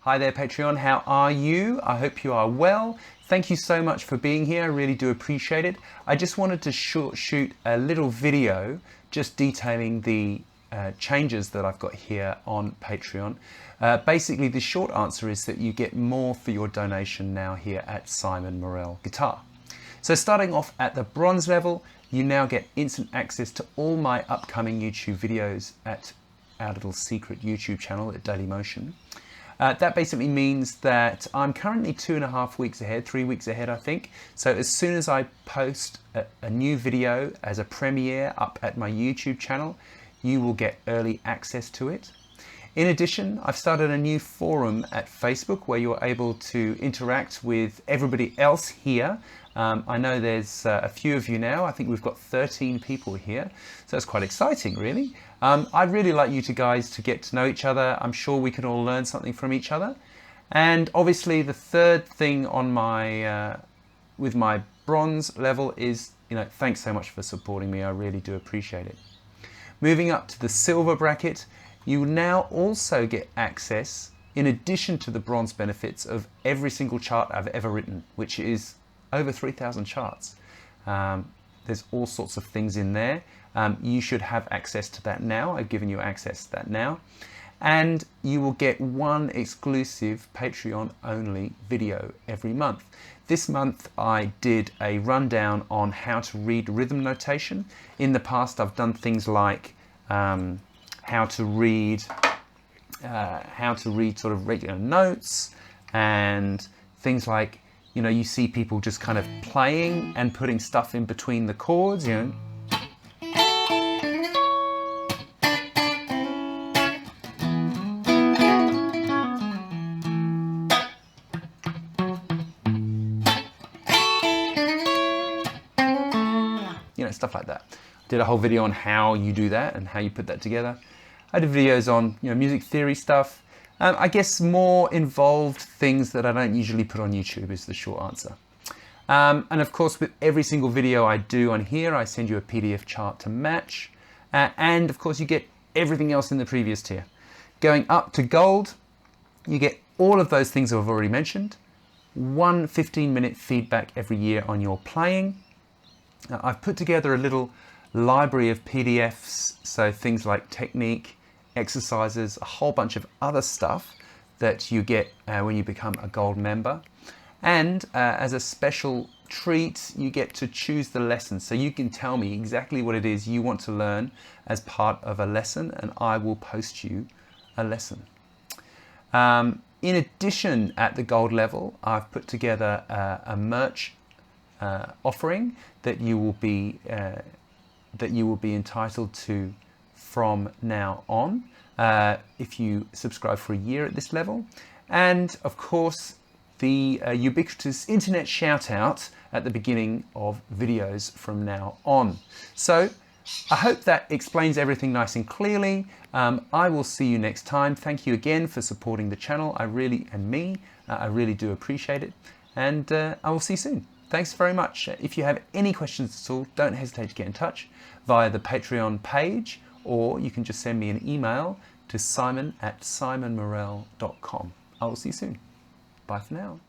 Hi there Patreon, how are you? I hope you are well. Thank you so much for being here, I really do appreciate it. I just wanted to shoot a little video just detailing the changes that I've got here on Patreon. Basically the short answer is that you get more for your donation now here at Simon Morel Guitar. So starting off at the bronze level, you now get instant access to all my upcoming YouTube videos at our little secret YouTube channel at Dailymotion. That basically means that I'm currently 2.5 weeks ahead, 3 weeks ahead I think. So as soon as I post a new video as a premiere up at my YouTube channel, you will get early access to it. In addition, I've started a new forum at Facebook where you're able to interact with everybody else here. I know there's a few of you now. I think we've got 13 people here, so that's quite exciting really. I'd really like you guys to get to know each other. I'm sure we can all learn something from each other. And obviously the third thing on my with my bronze level is, thanks so much for supporting me. I really do appreciate it. Moving up to the silver bracket, you now also get access, in addition to the bronze benefits, of every single chart I've ever written, which is over 3,000 charts. There's all sorts of things in there. You should have access to that now. I've given you access to that now. And you will get one exclusive Patreon only video every month. This month I did a rundown on how to read rhythm notation. In the past I've done things like how to read sort of regular notes and things like, you see people just kind of playing and putting stuff in between the chords, stuff like that. I did a whole video on how you do that and how you put that together. I did videos on music theory stuff. I guess more involved things that I don't usually put on YouTube is the short answer. And of course with every single video I do on here, I send you a PDF chart to match. And of course you get everything else in the previous tier. Going up to gold, you get all of those things I've already mentioned. 1 15-minute feedback every year on your playing. I've put together a little library of PDFs, so things like technique, exercises, a whole bunch of other stuff that you get when you become a gold member. And as a special treat, you get to choose the lesson. So you can tell me exactly what it is you want to learn as part of a lesson, and I will post you a lesson. In addition, at the gold level, I've put together a merch offering that you will be entitled to from now on if you subscribe for a year at this level. And of course the ubiquitous internet shout out at the beginning of videos from now on. So I hope that explains everything nice and clearly. I will see you next time. Thank you again for supporting the channel. I really do appreciate it, and I will see you soon. Thanks very much. If you have any questions at all, don't hesitate to get in touch via the Patreon page, or you can just send me an email to simon@simonmorel.com. I will see you soon. Bye for now.